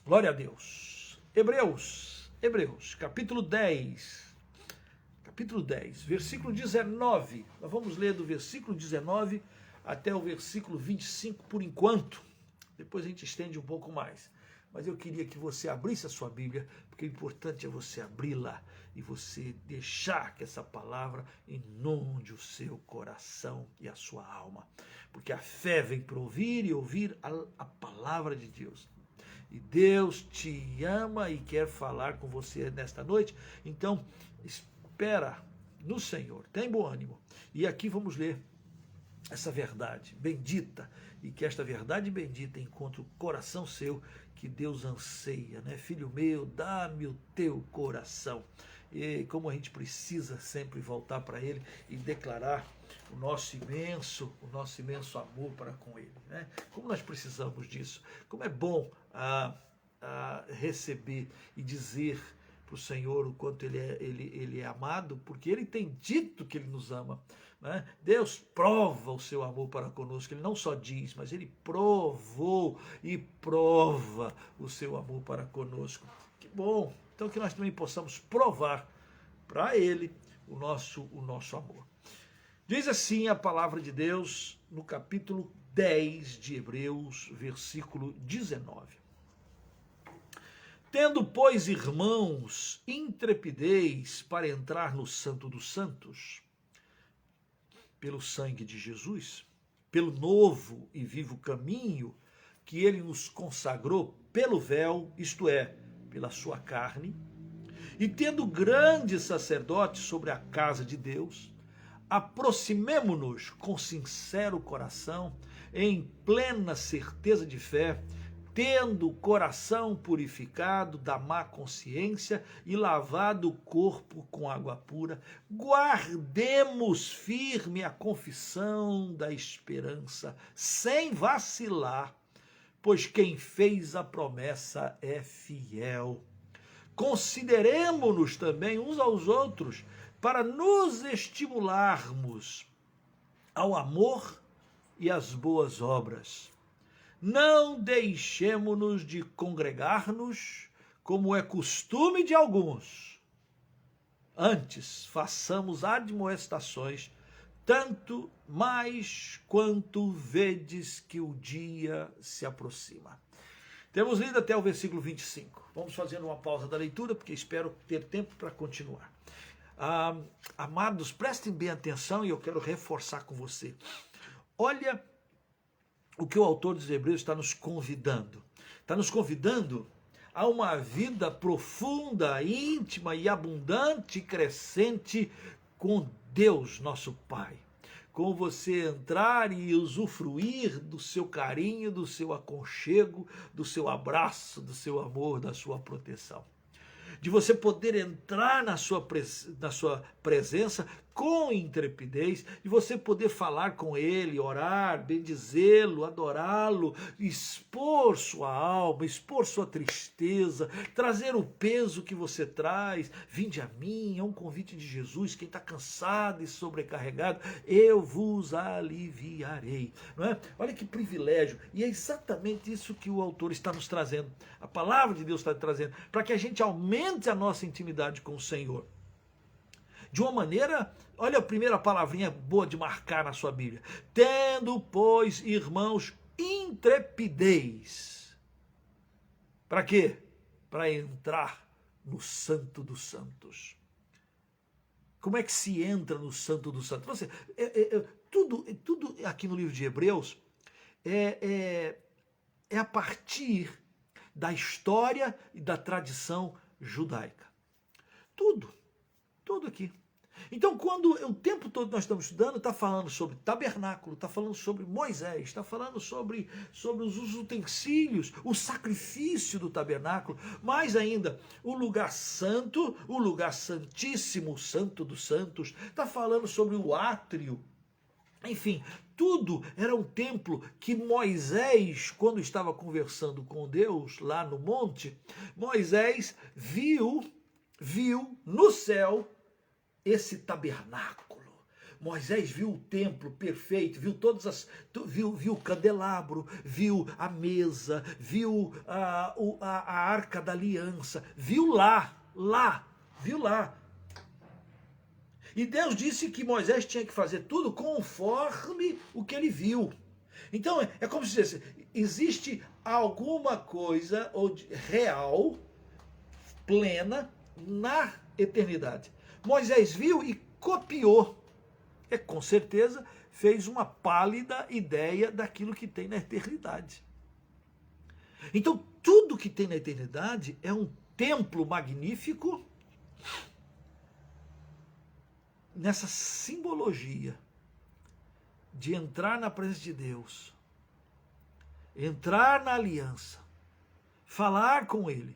Glória a Deus. Hebreus, capítulo 10, versículo 19. Nós vamos ler do versículo 19 até o versículo 25 por enquanto. Depois a gente estende um pouco mais. Mas eu queria que você abrisse a sua Bíblia, porque o importante é você abri-la e você deixar que essa palavra inunde o seu coração e a sua alma. Porque a fé vem por ouvir e ouvir a palavra de Deus. E Deus te ama e quer falar com você nesta noite. Então, espera no Senhor, tem bom ânimo. E aqui vamos ler essa verdade bendita, e que esta verdade bendita encontre o coração seu, que Deus anseia, né? Filho meu, dá-me o teu coração. E como a gente precisa sempre voltar para Ele e declarar o nosso imenso amor para com Ele, né? Como nós precisamos disso, como é bom receber e dizer para o Senhor o quanto ele é amado, porque Ele tem dito que Ele nos ama, né? Deus prova o seu amor para conosco. Ele não só diz, mas Ele provou e prova o seu amor para conosco. Que bom! Então que nós também possamos provar para Ele o nosso amor. Diz assim a palavra de Deus no capítulo 10 de Hebreus, versículo 19. Tendo, pois, irmãos, intrepidez para entrar no Santo dos Santos, pelo sangue de Jesus, pelo novo e vivo caminho que Ele nos consagrou pelo véu, isto é, pela sua carne, e tendo grande sacerdote sobre a casa de Deus, aproximemo-nos com sincero coração, em plena certeza de fé, tendo o coração purificado da má consciência e lavado o corpo com água pura, guardemos firme a confissão da esperança, sem vacilar, pois quem fez a promessa é fiel. Consideremo-nos também uns aos outros, para nos estimularmos ao amor e às boas obras. Não deixemo-nos de congregar-nos, como é costume de alguns. Antes, façamos admoestações, tanto mais quanto vedes que o dia se aproxima. Temos lido até o versículo 25. Vamos fazendo uma pausa da leitura, porque espero ter tempo para continuar. Amados, prestem bem atenção e eu quero reforçar com você. Olha o que o autor dos Hebreus está nos convidando. Está nos convidando a uma vida profunda, íntima e abundante e crescente com Deus, nosso Pai. Com você entrar e usufruir do seu carinho, do seu aconchego, do seu abraço, do seu amor, da sua proteção. De você poder entrar na sua presença com intrepidez, de você poder falar com Ele, orar, bendizê-lo, adorá-lo, expor sua alma, expor sua tristeza, trazer o peso que você traz. Vinde a mim, é um convite de Jesus. Quem está cansado e sobrecarregado, eu vos aliviarei. Não é? Olha que privilégio, e é exatamente isso que o autor está nos trazendo, a palavra de Deus está trazendo, para que a gente aumente a nossa intimidade com o Senhor. De uma maneira, olha a primeira palavrinha boa de marcar na sua Bíblia. Tendo, pois, irmãos, intrepidez. Para quê? Para entrar no Santo dos Santos. Como é que se entra no Santo dos Santos? Você, tudo aqui no livro de Hebreus é a partir da história e da tradição judaica. Tudo aqui. Então, quando o tempo todo nós estamos estudando, está falando sobre tabernáculo, está falando sobre Moisés, está falando sobre os utensílios, o sacrifício do tabernáculo, mais ainda, o lugar santo, o lugar santíssimo, o Santo dos Santos, está falando sobre o átrio. Enfim, tudo era um templo que Moisés, quando estava conversando com Deus lá no monte, Moisés viu no céu esse tabernáculo. Moisés viu o templo perfeito, viu o candelabro, viu a mesa, viu a arca da aliança, viu viu lá. E Deus disse que Moisés tinha que fazer tudo conforme o que ele viu. Então é como se dissesse, existe alguma coisa real, plena, na eternidade. Moisés viu e copiou. Com certeza fez uma pálida ideia daquilo que tem na eternidade. Então, tudo que tem na eternidade é um templo magnífico nessa simbologia de entrar na presença de Deus, entrar na aliança, falar com Ele.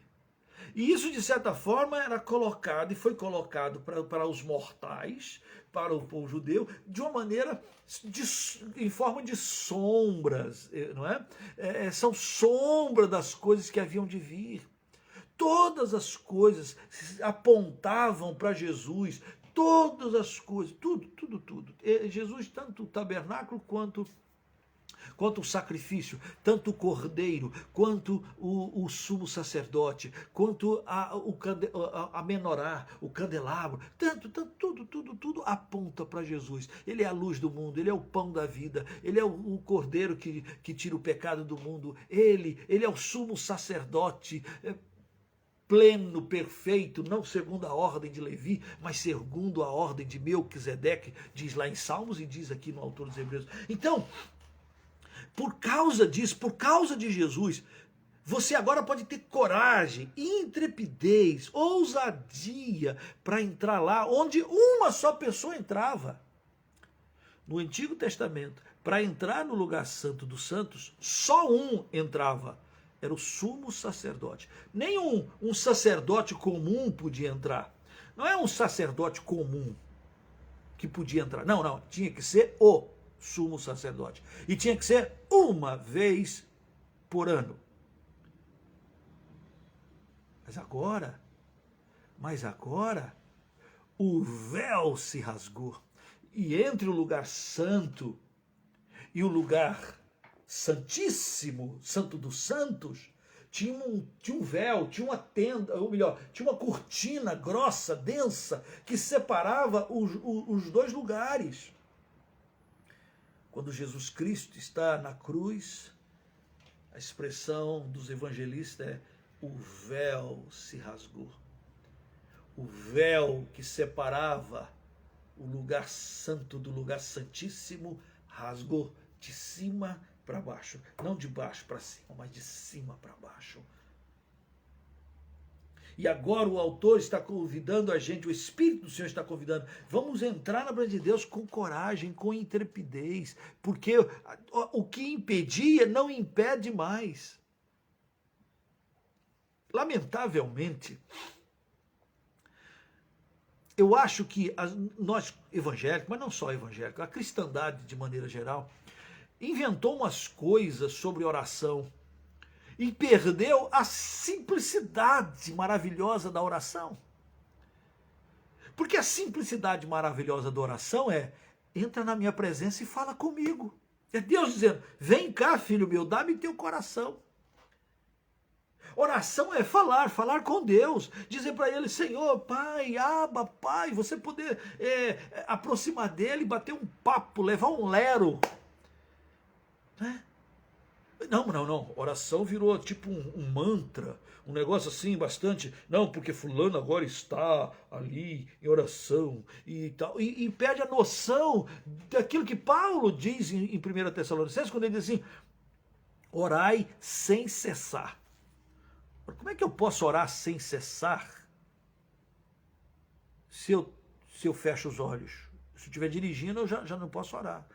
E isso, de certa forma, era colocado e foi colocado para os mortais, para o povo judeu, de uma maneira, em forma de sombras, não é? São sombras das coisas que haviam de vir. Todas as coisas apontavam para Jesus, todas as coisas, tudo. Jesus, tanto o tabernáculo quanto o sacrifício, tanto o cordeiro, quanto o sumo sacerdote, quanto a menorá, o candelabro, tudo aponta para Jesus. Ele é a luz do mundo, ele é o pão da vida, ele é o cordeiro que tira o pecado do mundo, ele é o sumo sacerdote, pleno, perfeito, não segundo a ordem de Levi, mas segundo a ordem de Melquisedeque, diz lá em Salmos e diz aqui no autor dos Hebreus. Então, por causa disso, por causa de Jesus, você agora pode ter coragem, intrepidez, ousadia para entrar lá onde uma só pessoa entrava. No Antigo Testamento, para entrar no lugar santo dos santos, só um entrava. Era o sumo sacerdote. Nenhum um sacerdote comum podia entrar. Não é um sacerdote comum que podia entrar. Não. Tinha que ser o sumo sacerdote. E tinha que ser uma vez por ano. Mas agora, o véu se rasgou. E entre o lugar santo e o lugar santíssimo, santo dos santos, tinha um véu, tinha uma tenda, ou melhor, tinha uma cortina grossa, densa, que separava os dois lugares. Quando Jesus Cristo está na cruz, a expressão dos evangelistas é: o véu se rasgou. O véu que separava o lugar santo do lugar santíssimo rasgou de cima para baixo. Não de baixo para cima, mas de cima para baixo. E agora o autor está convidando a gente, o Espírito do Senhor está convidando, vamos entrar na presença de Deus com coragem, com intrepidez, porque o que impedia não impede mais. Lamentavelmente, eu acho que nós evangélicos, mas não só evangélicos, a cristandade de maneira geral, inventou umas coisas sobre oração e perdeu a simplicidade maravilhosa da oração. Porque a simplicidade maravilhosa da oração é: entra na minha presença e fala comigo. É Deus dizendo: vem cá, filho meu, dá-me teu coração. Oração é falar com Deus, dizer para Ele: Senhor, Pai, Abba, Pai, você poder aproximar dele, bater um papo, levar um lero. Né? Não. Oração virou tipo um mantra, um negócio assim bastante. Não, porque fulano agora está ali em oração e tal. E perde a noção daquilo que Paulo diz em 1 Tessalonicenses, quando ele diz assim: orai sem cessar. Como é que eu posso orar sem cessar se eu fecho os olhos? Se eu estiver dirigindo, eu já não posso orar.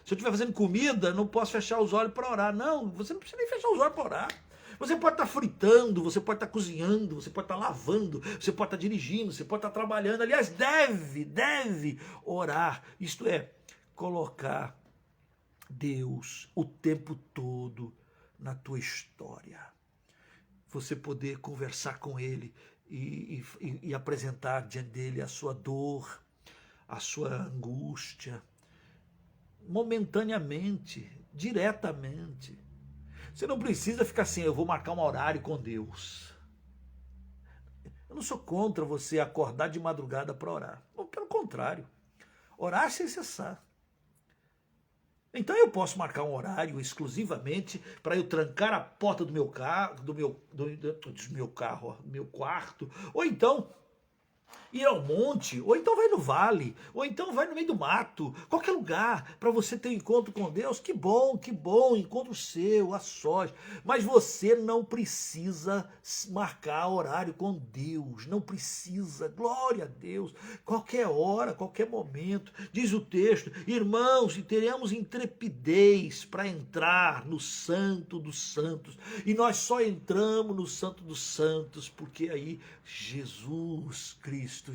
Se eu estiver fazendo comida, não posso fechar os olhos para orar. Não, você não precisa nem fechar os olhos para orar. Você pode estar fritando, você pode estar cozinhando, você pode estar lavando, você pode estar dirigindo, você pode estar trabalhando. Aliás, deve orar. Isto é, colocar Deus o tempo todo na tua história. Você poder conversar com Ele e apresentar diante dele a sua dor, a sua angústia, momentaneamente, diretamente. Você não precisa ficar assim, eu vou marcar um horário com Deus. Eu não sou contra você acordar de madrugada para orar. Pelo contrário, orar sem cessar. Então eu posso marcar um horário exclusivamente para eu trancar a porta do meu carro, do meu quarto, ou então ir ao monte, ou então vai no vale, ou então vai no meio do mato, qualquer lugar, para você ter um encontro com Deus. Que bom, encontro seu, a sós. Mas você não precisa marcar horário com Deus, não precisa, glória a Deus, qualquer hora, qualquer momento. Diz o texto, irmãos, e teremos intrepidez para entrar no Santo dos Santos, e nós só entramos no Santo dos Santos, porque aí Jesus Cristo,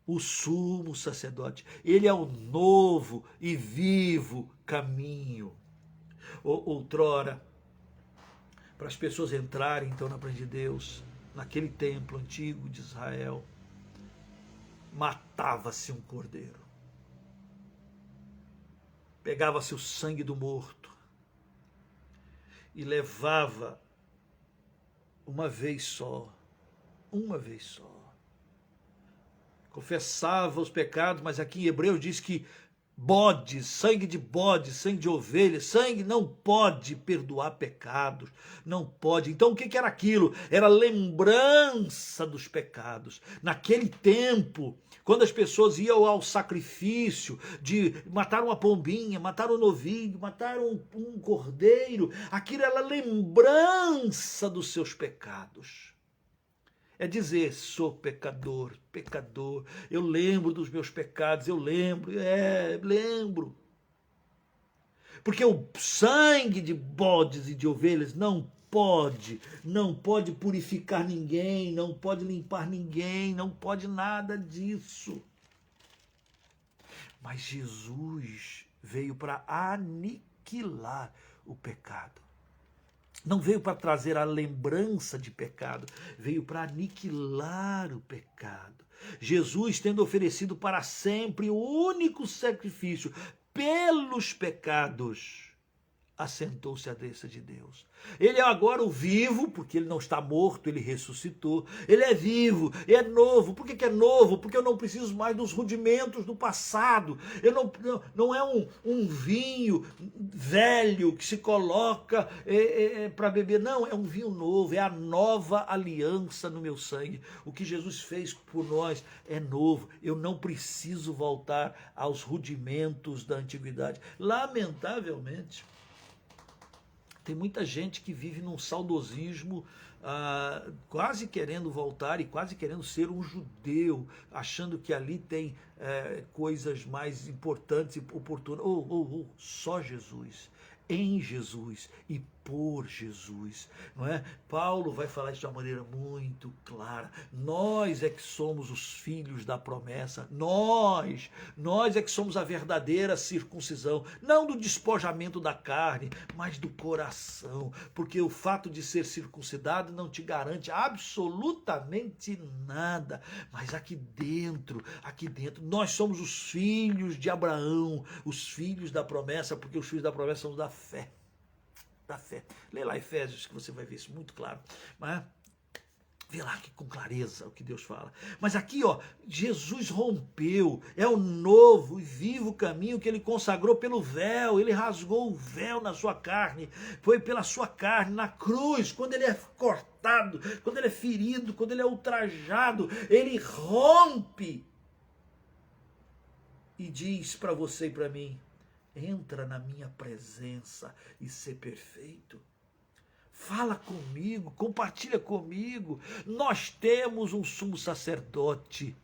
o sumo sacerdote, ele é o novo e vivo caminho. Outrora, para as pessoas entrarem então na presença de Deus, naquele templo antigo de Israel, matava-se um cordeiro, pegava-se o sangue do morto e levava uma vez só, confessava os pecados. Mas aqui em Hebreus diz que sangue de ovelha, sangue não pode perdoar pecados, não pode. Então o que era aquilo? Era lembrança dos pecados. Naquele tempo, quando as pessoas iam ao sacrifício de matar uma pombinha, matar um novilho, matar um cordeiro, aquilo era lembrança dos seus pecados. É dizer, sou pecador, eu lembro dos meus pecados, eu lembro. Porque o sangue de bodes e de ovelhas não pode purificar ninguém, não pode limpar ninguém, não pode nada disso. Mas Jesus veio para aniquilar o pecado. Não veio para trazer a lembrança de pecado, veio para aniquilar o pecado. Jesus, tendo oferecido para sempre o único sacrifício pelos pecados, assentou-se à destra de Deus. Ele é agora o vivo, porque ele não está morto, ele ressuscitou. Ele é vivo, é novo. Por que é novo? Porque eu não preciso mais dos rudimentos do passado. Não é um vinho velho que se coloca para beber. Não, é um vinho novo, é a nova aliança no meu sangue. O que Jesus fez por nós é novo. Eu não preciso voltar aos rudimentos da antiguidade. Lamentavelmente, tem muita gente que vive num saudosismo, quase querendo voltar e quase querendo ser um judeu, achando que ali tem coisas mais importantes e oportunas. Só Jesus, em Jesus e por Jesus, não é? Paulo vai falar isso de uma maneira muito clara. Nós é que somos os filhos da promessa. Nós é que somos a verdadeira circuncisão, não do despojamento da carne, mas do coração, porque o fato de ser circuncidado não te garante absolutamente nada. Mas aqui dentro, nós somos os filhos de Abraão, os filhos da promessa, porque os filhos da promessa são da fé. Lê lá Efésios, que você vai ver isso muito claro. Mas vê lá com clareza o que Deus fala. Mas aqui, Jesus rompeu, é o novo e vivo caminho que ele consagrou pelo véu. Ele rasgou o véu na sua carne, foi pela sua carne, na cruz, quando ele é cortado, quando ele é ferido, quando ele é ultrajado, ele rompe e diz para você e para mim: entra na minha presença e ser perfeito. Fala comigo, compartilha comigo. Nós temos um sumo sacerdote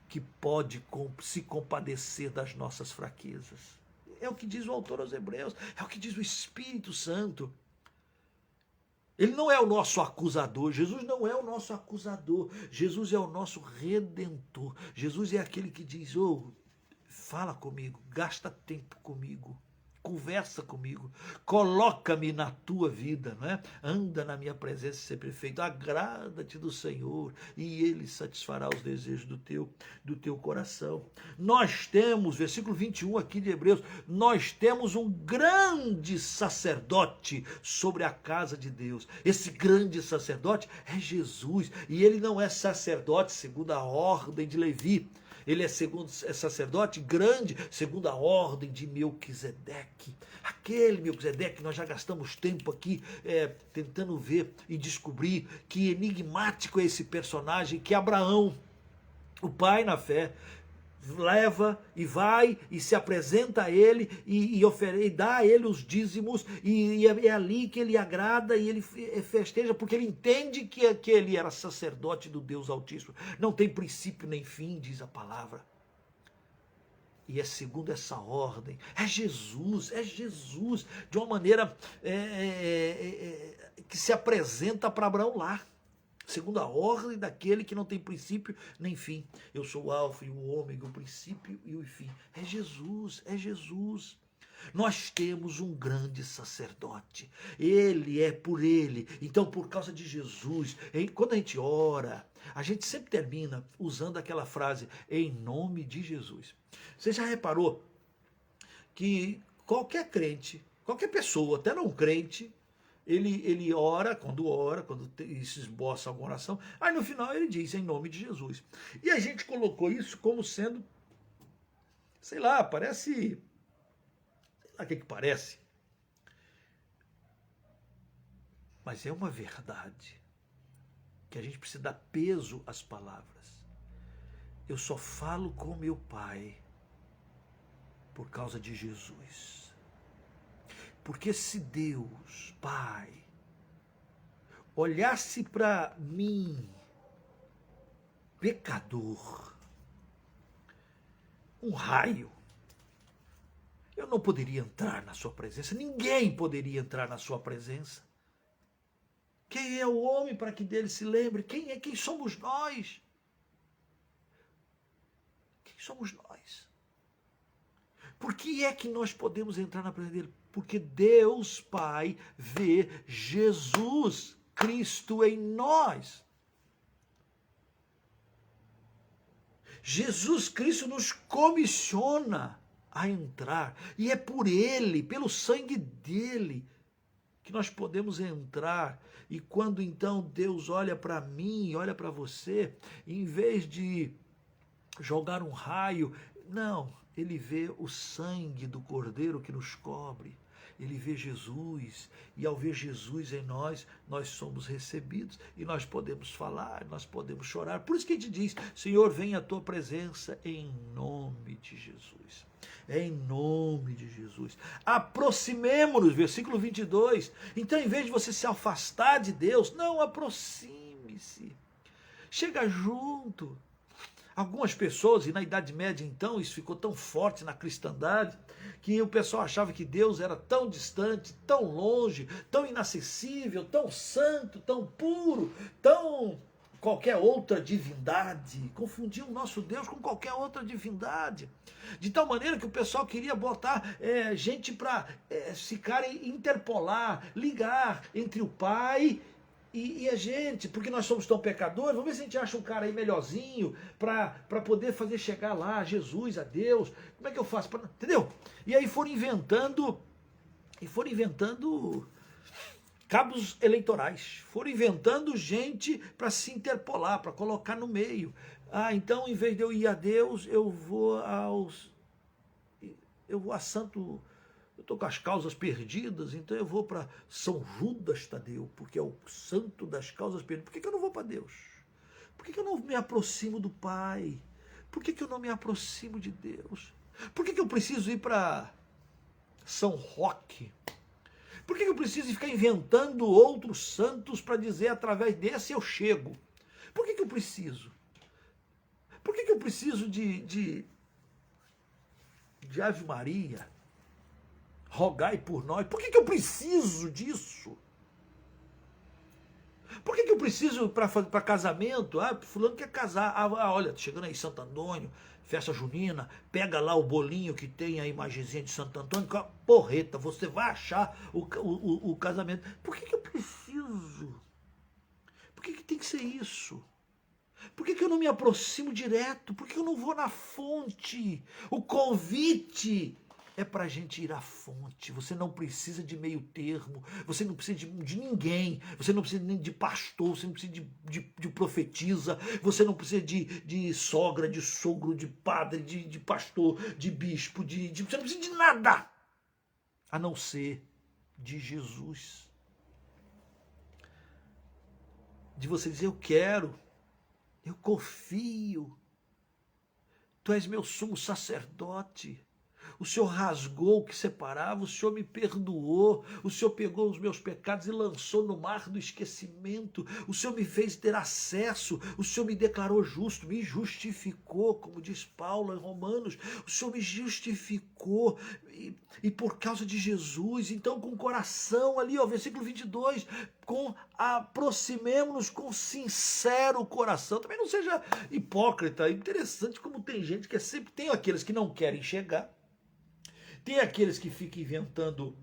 que pode se compadecer das nossas fraquezas. É o que diz o autor aos Hebreus, é o que diz o Espírito Santo. Ele não é o nosso acusador, Jesus não é o nosso acusador, Jesus é o nosso redentor. Jesus é aquele que diz: fala comigo, gasta tempo comigo, Conversa comigo, coloca-me na tua vida, não é? Anda na minha presença e ser perfeito, agrada-te do Senhor e Ele satisfará os desejos do teu coração. Nós temos, versículo 21 aqui de Hebreus, nós temos um grande sacerdote sobre a casa de Deus. Esse grande sacerdote é Jesus, e ele não é sacerdote segundo a ordem de Levi. Ele é sacerdote grande, segundo a ordem de Melquisedeque. Aquele Melquisedeque, nós já gastamos tempo aqui tentando ver e descobrir que enigmático é esse personagem que Abraão, o pai na fé, leva e vai e se apresenta a ele e dá a ele os dízimos, e é ali que ele agrada e ele festeja, porque ele entende que ele era sacerdote do Deus Altíssimo. Não tem princípio nem fim, diz a palavra. E é segundo essa ordem. É Jesus, de uma maneira que se apresenta para Abraão lá. Segundo a ordem daquele que não tem princípio nem fim. Eu sou o alfa e o ômega, o princípio e o fim. É Jesus, é Jesus. Nós temos um grande sacerdote. Ele é por ele. Então, por causa de Jesus, quando a gente ora, a gente sempre termina usando aquela frase, em nome de Jesus. Você já reparou que qualquer crente, qualquer pessoa, até não crente, ele ora, quando se esboça alguma oração, aí no final ele diz, em nome de Jesus. E a gente colocou isso como sendo, sei lá, parece, sei lá o que parece, mas é uma verdade, que a gente precisa dar peso às palavras. Eu só falo com meu Pai por causa de Jesus. Porque se Deus, Pai, olhasse para mim, pecador, um raio, eu não poderia entrar na sua presença, ninguém poderia entrar na sua presença. Quem é o homem para que dele se lembre? Quem somos nós? Quem somos nós? Por que é que nós podemos entrar na presença dele? Porque Deus Pai vê Jesus Cristo em nós. Jesus Cristo nos comissiona a entrar. E é por Ele, pelo sangue dEle, que nós podemos entrar. E quando então Deus olha para mim, olha para você, em vez de jogar um raio, não, Ele vê o sangue do Cordeiro que nos cobre. Ele vê Jesus, e ao ver Jesus em nós, nós somos recebidos, e nós podemos falar, nós podemos chorar. Por isso que a gente diz, Senhor, vem a tua presença em nome de Jesus. É em nome de Jesus. Aproximemo-nos, versículo 22. Então, em vez de você se afastar de Deus, não, aproxime-se. Chega junto. Algumas pessoas, e na Idade Média então, isso ficou tão forte na cristandade, que o pessoal achava que Deus era tão distante, tão longe, tão inacessível, tão santo, tão puro, tão qualquer outra divindade. Confundiam o nosso Deus com qualquer outra divindade. De tal maneira que o pessoal queria botar gente para ficarem, interpolar, ligar entre o Pai e a gente, porque nós somos tão pecadores. Vamos ver se a gente acha um cara aí melhorzinho para poder fazer chegar lá a Jesus, a Deus. Como é que eu faço? Entendeu? E aí foram inventando cabos eleitorais, foram inventando gente para se interpolar, para colocar no meio. Então, em vez de eu ir a Deus, eu vou a Santo. Eu estou com as causas perdidas, então eu vou para São Judas Tadeu, porque é o santo das causas perdidas. Por que eu não vou para Deus? Por que eu não me aproximo do Pai? Por que eu não me aproximo de Deus? Por que eu preciso ir para São Roque? Por que eu preciso ficar inventando outros santos para dizer através desse eu chego? Por que eu preciso? Por que eu preciso de Ave Maria? Rogai por nós. Por que eu preciso disso? Por que eu preciso para casamento? Ah, fulano quer casar. Olha, chegando aí Santo Antônio, festa junina, pega lá o bolinho que tem a imagenzinha de Santo Antônio, com a porreta, você vai achar o casamento. Por que eu preciso? Por que tem que ser isso? Por que eu não me aproximo direto? Por que eu não vou na fonte? O convite é para a gente ir à fonte. Você não precisa de meio termo, você não precisa de ninguém, você não precisa nem de pastor, você não precisa de profetisa, você não precisa de sogra, de sogro, de padre, de pastor, de bispo, você não precisa de nada, a não ser de Jesus. De você dizer, eu quero, eu confio, tu és meu sumo sacerdote. O Senhor rasgou o que separava, o Senhor me perdoou, o Senhor pegou os meus pecados e lançou no mar do esquecimento, o Senhor me fez ter acesso, o Senhor me declarou justo, me justificou, como diz Paulo em Romanos, o Senhor me justificou, e por causa de Jesus, então com o coração ali, ó, versículo 22, aproximemo-nos com sincero coração, também não seja hipócrita. É interessante como tem gente que sempre, tem aqueles que não querem chegar, tem aqueles que ficam inventando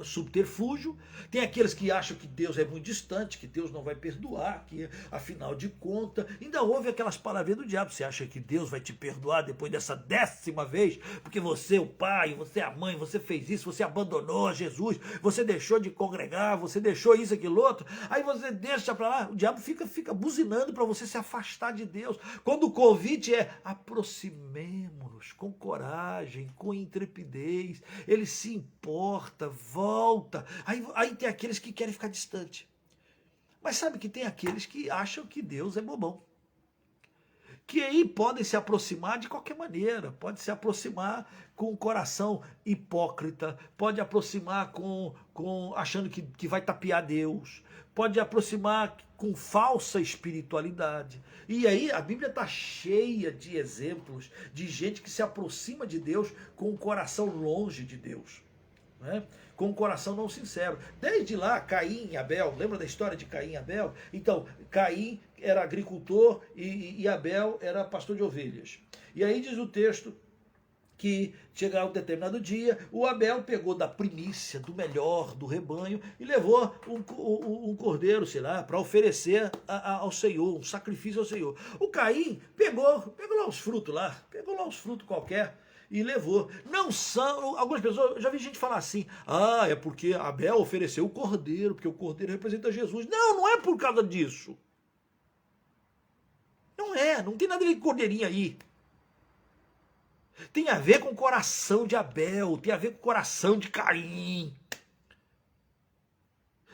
subterfúgio, tem aqueles que acham que Deus é muito distante, que Deus não vai perdoar, que afinal de contas, ainda ouve aquelas palavrinhas do diabo, você acha que Deus vai te perdoar depois dessa 10ª vez, porque você, o pai, você, a mãe, você fez isso, você abandonou a Jesus, você deixou de congregar, você deixou isso, aquilo, outro, aí você deixa para lá, o diabo fica buzinando para você se afastar de Deus, quando o convite é aproximemo-nos com coragem, com intrepidez, ele se importa, volta. Aí tem aqueles que querem ficar distante. Mas sabe que tem aqueles que acham que Deus é bobão. Que aí podem se aproximar de qualquer maneira. Pode se aproximar com um coração hipócrita. Pode aproximar achando que vai tapear Deus. Pode aproximar com falsa espiritualidade. E aí a Bíblia está cheia de exemplos de gente que se aproxima de Deus com o coração longe de Deus. Né? Com o coração não sincero. Desde lá, Caim e Abel, lembra da história de Caim e Abel? Então, Caim era agricultor e Abel era pastor de ovelhas. E aí diz o texto que chegava um determinado dia, o Abel pegou da primícia, do melhor do rebanho, e levou um cordeiro, sei lá, para oferecer ao Senhor, um sacrifício ao Senhor. O Caim pegou lá os frutos qualquer, e levou. Não são, algumas pessoas, eu já vi gente falar assim, é porque Abel ofereceu o cordeiro, porque o cordeiro representa Jesus. Não é por causa disso. Não tem nada a ver com cordeirinho aí. Tem a ver com o coração de Abel, tem a ver com o coração de Caim.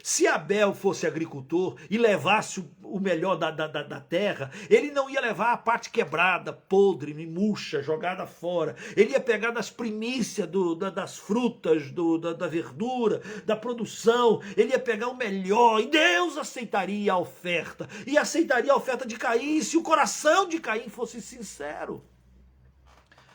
Se Abel fosse agricultor e levasse o melhor da terra, ele não ia levar a parte quebrada, podre, murcha, jogada fora. Ele ia pegar das primícias das frutas, da verdura, da produção. Ele ia pegar o melhor e Deus aceitaria a oferta. E aceitaria a oferta de Caim se o coração de Caim fosse sincero.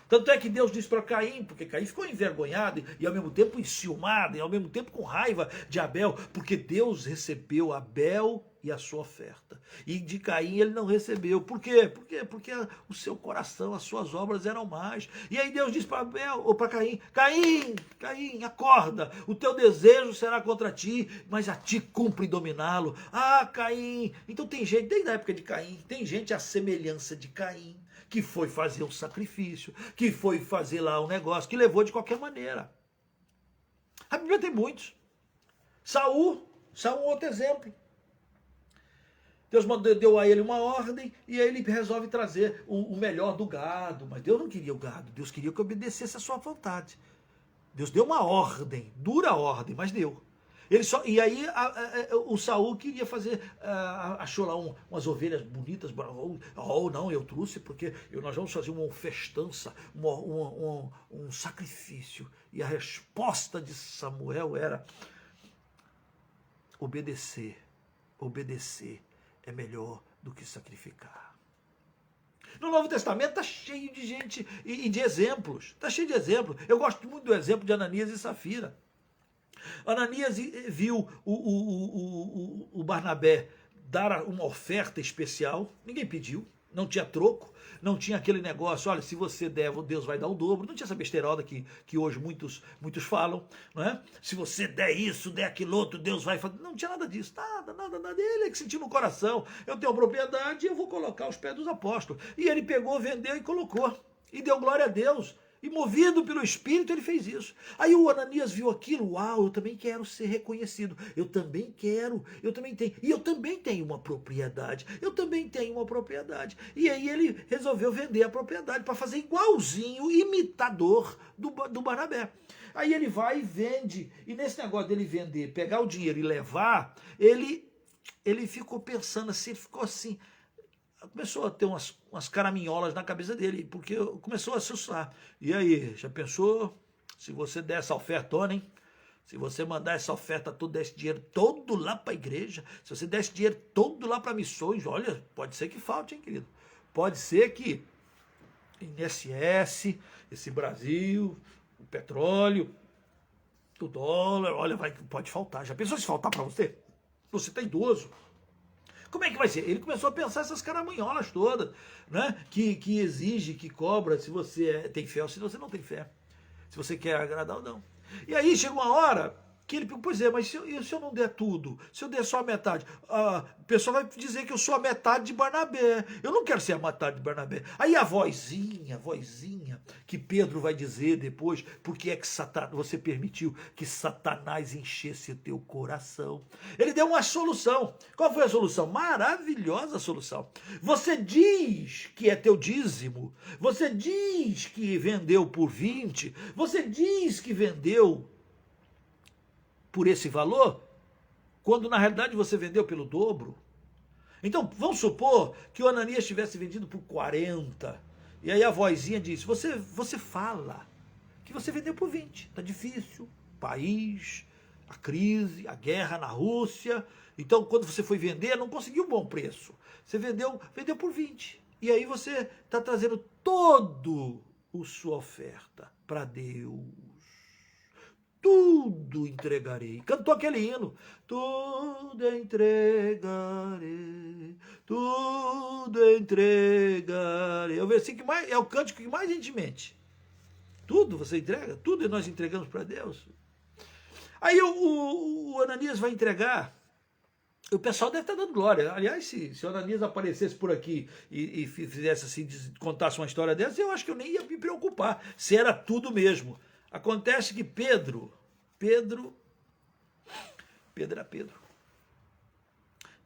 Tanto é que Deus disse para Caim, porque Caim ficou envergonhado e ao mesmo tempo enciumado, e ao mesmo tempo com raiva de Abel, porque Deus recebeu Abel e a sua oferta. E de Caim ele não recebeu. Por quê? Porque o seu coração, as suas obras eram mais. E aí Deus disse para Abel, ou para Caim, Caim, acorda, o teu desejo será contra ti, mas a ti cumpre dominá-lo. Caim. Então tem gente, desde a época de Caim, tem gente à semelhança de Caim, que foi fazer um sacrifício, que foi fazer lá um negócio, que levou de qualquer maneira. A Bíblia tem muitos. Saul é um outro exemplo. Deus deu a ele uma ordem e aí ele resolve trazer o melhor do gado. Mas Deus não queria o gado, Deus queria que obedecesse a sua vontade. Deus deu uma ordem, dura ordem, mas deu. E aí o Saul queria fazer, achou lá umas ovelhas bonitas, não, eu trouxe porque nós vamos fazer uma festança, um sacrifício. E a resposta de Samuel era, obedecer é melhor do que sacrificar. No Novo Testamento está cheio de gente e de exemplos, está cheio de exemplos. Eu gosto muito do exemplo de Ananias e Safira. Ananias viu o Barnabé dar uma oferta especial, ninguém pediu, não tinha troco, não tinha aquele negócio, olha, se você der, Deus vai dar o dobro, não tinha essa besteirada que hoje muitos falam, não é? Se você der isso, der aquilo outro, Deus vai fazer, não tinha nada disso, nada, ele que sentiu no coração, eu tenho propriedade, eu vou colocar aos pés dos apóstolos, e ele pegou, vendeu e colocou, e deu glória a Deus, e movido pelo Espírito, ele fez isso. Aí o Ananias viu aquilo, uau, eu também quero ser reconhecido, eu também tenho, e eu também tenho uma propriedade, E aí ele resolveu vender a propriedade para fazer igualzinho, imitador do Barnabé. Aí ele vai e vende, e nesse negócio dele vender, pegar o dinheiro e levar, ele ficou pensando assim, ele ficou assim, começou a ter umas caraminholas na cabeça dele, porque começou a assustar. E aí, já pensou se você der essa ofertona, hein? Se você mandar essa oferta toda, der esse dinheiro todo lá para a igreja, se você der esse dinheiro todo lá para missões, olha, pode ser que falte, hein, querido? Pode ser que INSS, esse Brasil, o petróleo, o dólar, olha, pode faltar. Já pensou se faltar para você? Você está idoso. Como é que vai ser? Ele começou a pensar essas caramanholas todas, né? Que exige, que cobra se você tem fé ou se você não tem fé. Se você quer agradar ou não. E aí chega uma hora que ele, pois é, mas se eu não der tudo, se eu der só a metade, o pessoal vai dizer que eu sou a metade de Barnabé. Eu não quero ser a metade de Barnabé. Aí a vozinha, que Pedro vai dizer depois, porque é que você permitiu que Satanás enchesse o teu coração. Ele deu uma solução. Qual foi a solução? Maravilhosa solução. Você diz que é teu dízimo, você diz que vendeu por 20, você diz que vendeu por esse valor, quando na realidade você vendeu pelo dobro. Então, vamos supor que o Ananias tivesse vendido por 40, e aí a vozinha disse, você fala que você vendeu por 20, tá difícil, país, a crise, a guerra na Rússia, então quando você foi vender, não conseguiu um bom preço, você vendeu por 20, e aí você está trazendo todo a sua oferta para Deus. Tudo entregarei. Cantou aquele hino. Tudo entregarei. Tudo entregarei. É o versículo que mais, é o cântico que mais a gente mente. Tudo você entrega. Tudo nós entregamos para Deus. Aí o Ananias vai entregar. O pessoal deve estar dando glória. Aliás, se o Ananias aparecesse por aqui e fizesse assim, contasse uma história dessa, eu acho que eu nem ia me preocupar. Se era tudo mesmo. Acontece que Pedro era Pedro.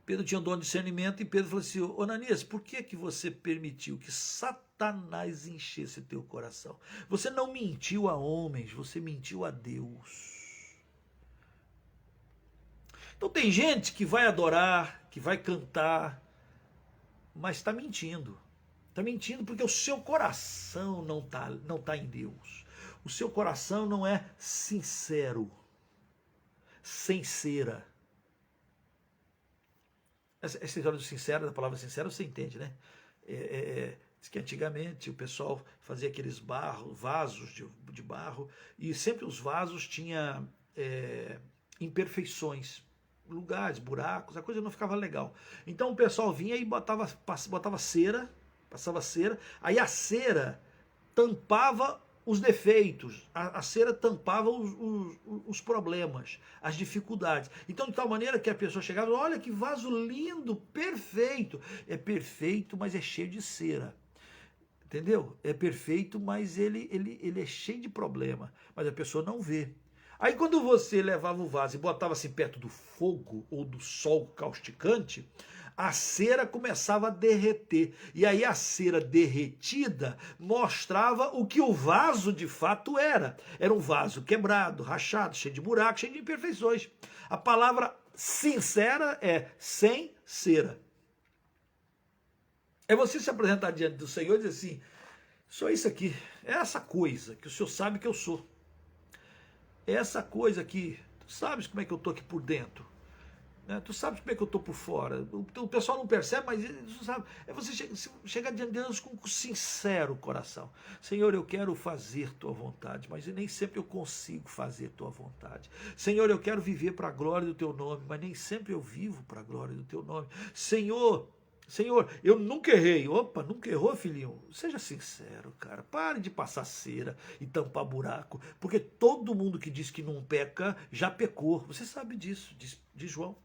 Pedro tinha um dom de discernimento e Pedro falou assim, Ananias, por que você permitiu que Satanás enchesse teu coração? Você não mentiu a homens, você mentiu a Deus. Então tem gente que vai adorar, que vai cantar, mas está mentindo. Está mentindo porque o seu coração não tá em Deus. O seu coração não é sincero, sem cera. Essa história do sincero, da palavra sincero, você entende, né? Diz que antigamente o pessoal fazia aqueles vasos de barro, e sempre os vasos tinham imperfeições, lugares, buracos, a coisa não ficava legal. Então o pessoal vinha e botava cera, passava cera, aí a cera tampava os defeitos, a cera tampava os problemas, as dificuldades. Então, de tal maneira que a pessoa chegava, olha que vaso lindo, perfeito. É perfeito, mas é cheio de cera. Entendeu? É perfeito, mas ele é cheio de problema. Mas a pessoa não vê. Aí quando você levava o vaso e botava assim perto do fogo ou do sol causticante, a cera começava a derreter. E aí a cera derretida mostrava o que o vaso de fato era. Era um vaso quebrado, rachado, cheio de buracos, cheio de imperfeições. A palavra sincera é sem cera. É você se apresentar diante do Senhor e dizer assim, sou isso aqui, é essa coisa que o Senhor sabe que eu sou. É essa coisa aqui, tu sabes como é que eu estou aqui por dentro. né? Tu sabes como é que eu estou por fora. O pessoal não percebe, mas tu sabe. É você chegar diante de Deus com um sincero coração. Senhor, eu quero fazer tua vontade, mas nem sempre eu consigo fazer tua vontade. Senhor, eu quero viver para a glória do teu nome, mas nem sempre eu vivo para a glória do teu nome. Senhor, eu nunca errei. Opa, nunca errou, filhinho? Seja sincero, cara. Pare de passar cera e tampar buraco. Porque todo mundo que diz que não peca, já pecou. Você sabe disso, diz João.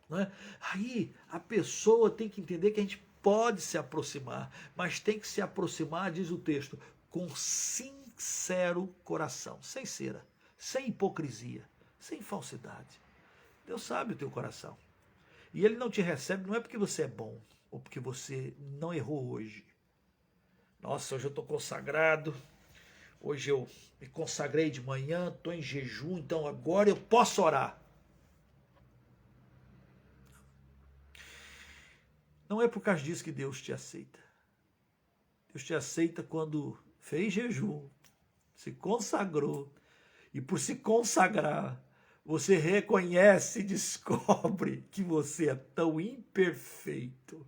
Não é? Aí a pessoa tem que entender que a gente pode se aproximar, mas tem que se aproximar, diz o texto, com sincero coração. Sem cera, sem hipocrisia, sem falsidade. Deus sabe o teu coração. E ele não te recebe, não é porque você é bom, ou porque você não errou hoje. Nossa, hoje eu estou consagrado, hoje eu me consagrei de manhã, estou em jejum, então agora eu posso orar. Não é por causa disso que Deus te aceita. Deus te aceita quando fez jejum, se consagrou, e por se consagrar, você reconhece e descobre que você é tão imperfeito,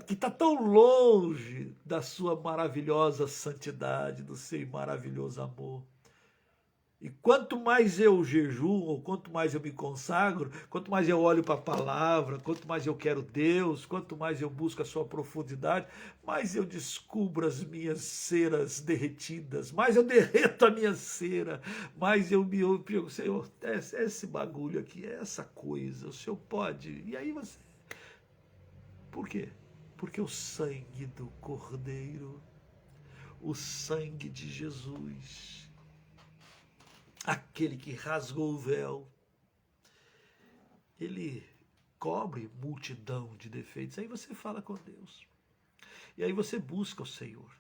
que está tão longe da sua maravilhosa santidade, do seu maravilhoso amor. E quanto mais eu jejuo, quanto mais eu me consagro, quanto mais eu olho para a palavra, quanto mais eu quero Deus, quanto mais eu busco a sua profundidade, mais eu descubro as minhas ceras derretidas, mais eu derreto a minha cera, mais eu digo, Senhor, esse bagulho aqui, essa coisa, o Senhor pode. E aí você... Por quê? Porque o sangue do Cordeiro, o sangue de Jesus, aquele que rasgou o véu, ele cobre multidão de defeitos. Aí você fala com Deus. E aí você busca o Senhor.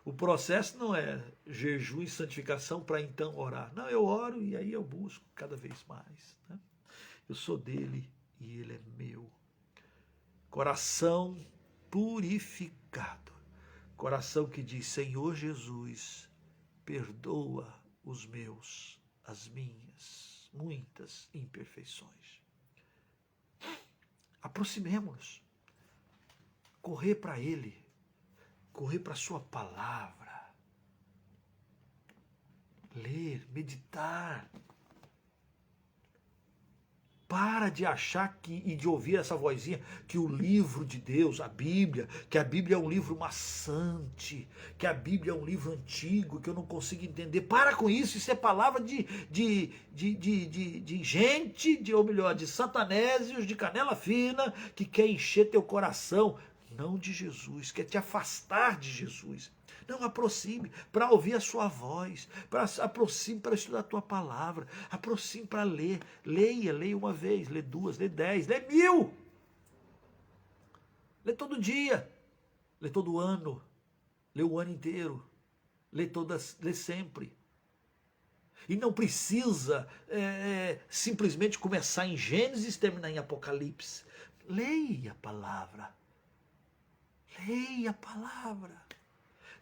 O processo não é jejum e santificação para então orar. Não, eu oro e aí eu busco cada vez mais. Né? Eu sou dele e ele é meu. Coração purificado. Coração que diz, Senhor Jesus, perdoa as minhas, muitas imperfeições. Aproximemo-nos. Correr para Ele. Correr para a sua palavra. Ler, meditar. Para de achar e de ouvir essa vozinha que o livro de Deus, a Bíblia, que a Bíblia é um livro maçante, que a Bíblia é um livro antigo, que eu não consigo entender. Para com isso é palavra de gente, ou melhor, de satanésios, de canela fina, que quer encher teu coração, não de Jesus, quer te afastar de Jesus. Não, aproxime para ouvir a sua voz, aproxime para estudar a tua palavra, aproxime para ler. Leia uma vez, lê duas, lê 10, lê 1000. Lê todo dia, lê todo ano, lê o ano inteiro, lê sempre. E não precisa simplesmente começar em Gênesis e terminar em Apocalipse. Leia a palavra. Leia a palavra.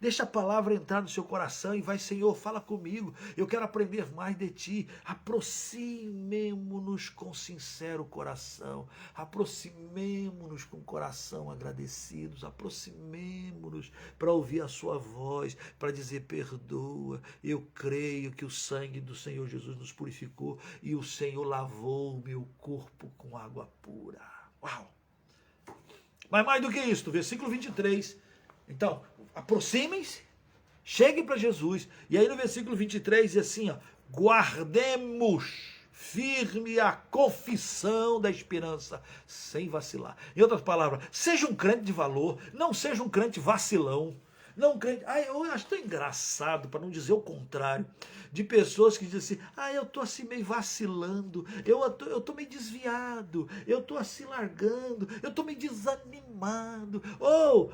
Deixa a palavra entrar no seu coração e vai, Senhor, fala comigo. Eu quero aprender mais de ti. Aproximemo-nos com sincero coração. Aproximemo-nos com coração agradecidos. Aproximemo-nos para ouvir a sua voz, para dizer perdoa. Eu creio que o sangue do Senhor Jesus nos purificou e o Senhor lavou o meu corpo com água pura. Uau! Mas mais do que isso, versículo 23. Então, aproximem-se, cheguem para Jesus. E aí no versículo 23 diz assim, ó, guardemos firme a confissão da esperança, sem vacilar. Em outras palavras, seja um crente de valor, não seja um crente vacilão. Não crente. Eu acho tão engraçado, para não dizer o contrário, de pessoas que dizem assim, eu estou assim meio vacilando, eu tô meio desviado, eu estou assim largando, eu estou meio desanimado.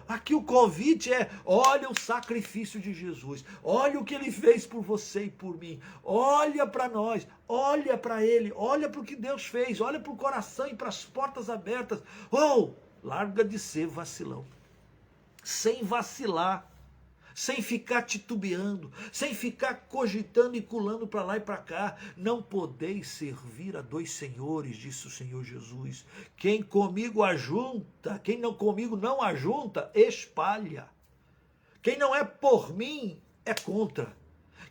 Aqui o convite é, olha o sacrifício de Jesus, olha o que ele fez por você e por mim, olha para nós, olha para ele, olha para o que Deus fez, olha para o coração e para as portas abertas. Larga de ser vacilão, sem vacilar. sem ficar titubeando, sem ficar cogitando e pulando para lá e para cá. Não podeis servir a dois senhores, disse o Senhor Jesus. Quem comigo ajunta, quem não comigo não ajunta, espalha. Quem não é por mim é contra.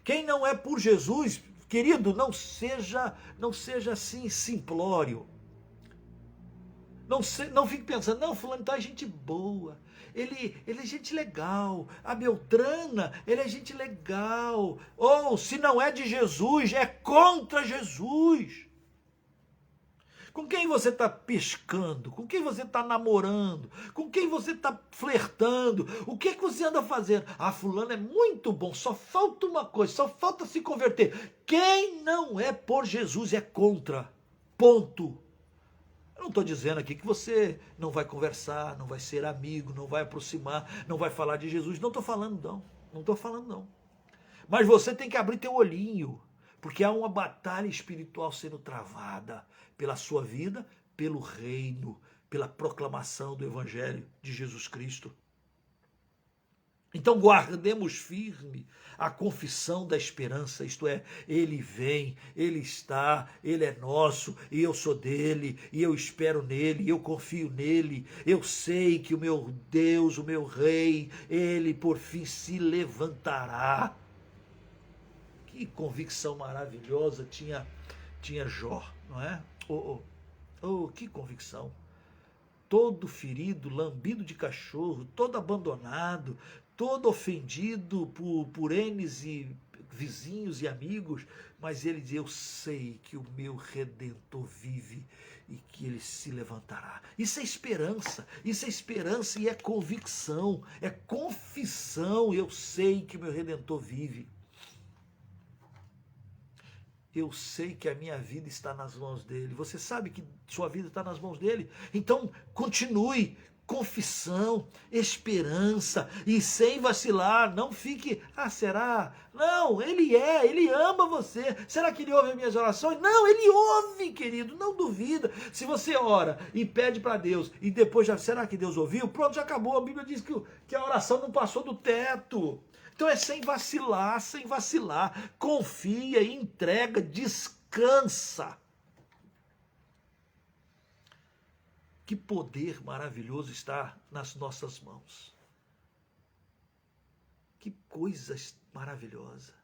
Quem não é por Jesus, querido, não seja assim simplório. Não fique pensando, não, fulano tá gente boa, ele é gente legal, a Beltrana, ele é gente legal. Ou, se não é de Jesus, é contra Jesus. Com quem você está piscando? Com quem você está namorando? Com quem você está flertando? O que você anda fazendo? Ah, fulano é muito bom, só falta uma coisa, só falta se converter. Quem não é por Jesus é contra. Ponto. Eu não estou dizendo aqui que você não vai conversar, não vai ser amigo, não vai aproximar, não vai falar de Jesus. Não estou falando não, não estou falando não. Mas você tem que abrir teu olhinho, porque há uma batalha espiritual sendo travada pela sua vida, pelo reino, pela proclamação do Evangelho de Jesus Cristo. Então guardemos firme a confissão da esperança, isto é, ele vem, ele está, ele é nosso, e eu sou dele, e eu espero nele, e eu confio nele, eu sei que o meu Deus, o meu rei, ele por fim se levantará. Que convicção maravilhosa tinha Jó, não é? Que convicção. Todo ferido, lambido de cachorro, todo abandonado, todo ofendido por N's e vizinhos e amigos, mas ele diz, eu sei que o meu Redentor vive e que ele se levantará. Isso é esperança e é convicção, é confissão, eu sei que o meu Redentor vive. Eu sei que a minha vida está nas mãos dele. Você sabe que sua vida está nas mãos dele. Então, continue. Confissão, esperança e sem vacilar. Não fique, será? Não, ele ama você. Será que ele ouve as minhas orações? Não, ele ouve, querido, não duvida. Se você ora e pede para Deus e depois será que Deus ouviu? Pronto, já acabou. A Bíblia diz que a oração não passou do teto. Então é sem vacilar, confia, entrega, descansa. Que poder maravilhoso está nas nossas mãos. Que coisa maravilhosa.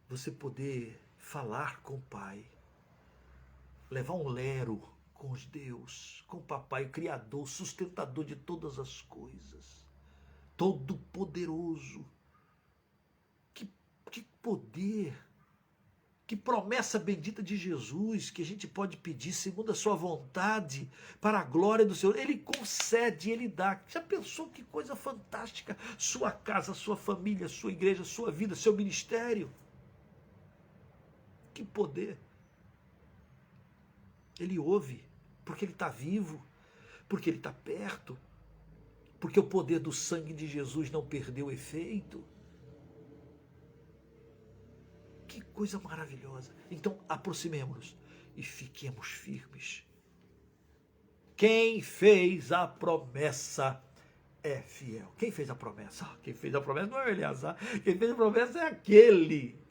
Você poder falar com o Pai, levar um lero com Deus, com o Papai, o Criador, sustentador de todas as coisas. Todo-Poderoso. Que poder, que promessa bendita de Jesus, que a gente pode pedir segundo a sua vontade, para a glória do Senhor. Ele concede, ele dá. Já pensou que coisa fantástica? Sua casa, sua família, sua igreja, sua vida, seu ministério. Que poder. Ele ouve, porque ele está vivo, porque ele está perto, porque o poder do sangue de Jesus não perdeu efeito. Que coisa maravilhosa. Então, aproximemo-nos e fiquemos firmes. Quem fez a promessa é fiel. Quem fez a promessa? Quem fez a promessa não é o Eleazar. Quem fez a promessa é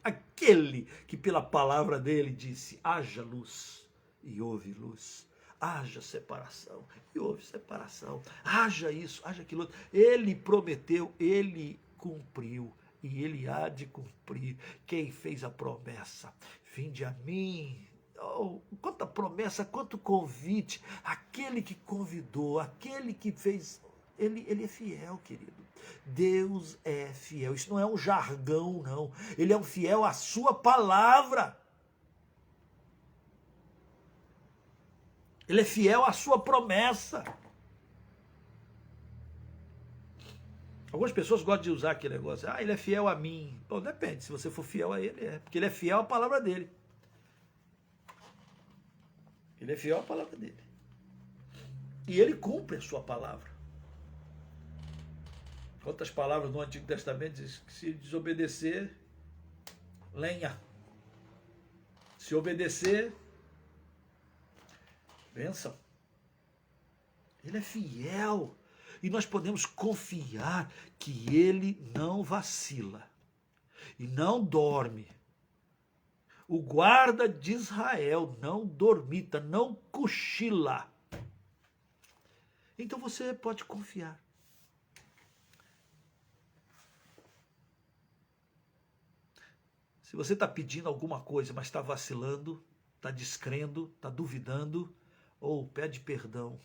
aquele que pela palavra dele disse, haja luz e houve luz. Haja separação e houve separação. Haja isso, haja aquilo. Ele prometeu, ele cumpriu. E ele há de cumprir. Quem fez a promessa? Vinde a mim. Oh, quanta promessa, quanto convite. Aquele que convidou, aquele que fez, ele é fiel, querido. Deus é fiel. Isso não é um jargão, não. Ele é um fiel à sua palavra. Ele é fiel à sua promessa. Algumas pessoas gostam de usar aquele negócio. Ele é fiel a mim. Bom, depende. Se você for fiel a ele, porque ele é fiel à palavra dele. Ele é fiel à palavra dele. E ele cumpre a sua palavra. Quantas palavras no Antigo Testamento diz que se desobedecer, lenha. Se obedecer, bênção. Ele é fiel. E nós podemos confiar que Ele não vacila e não dorme. O guarda de Israel não dormita, não cochila. Então você pode confiar. Se você está pedindo alguma coisa, mas está vacilando, está descrendo, está duvidando, ou pede perdão,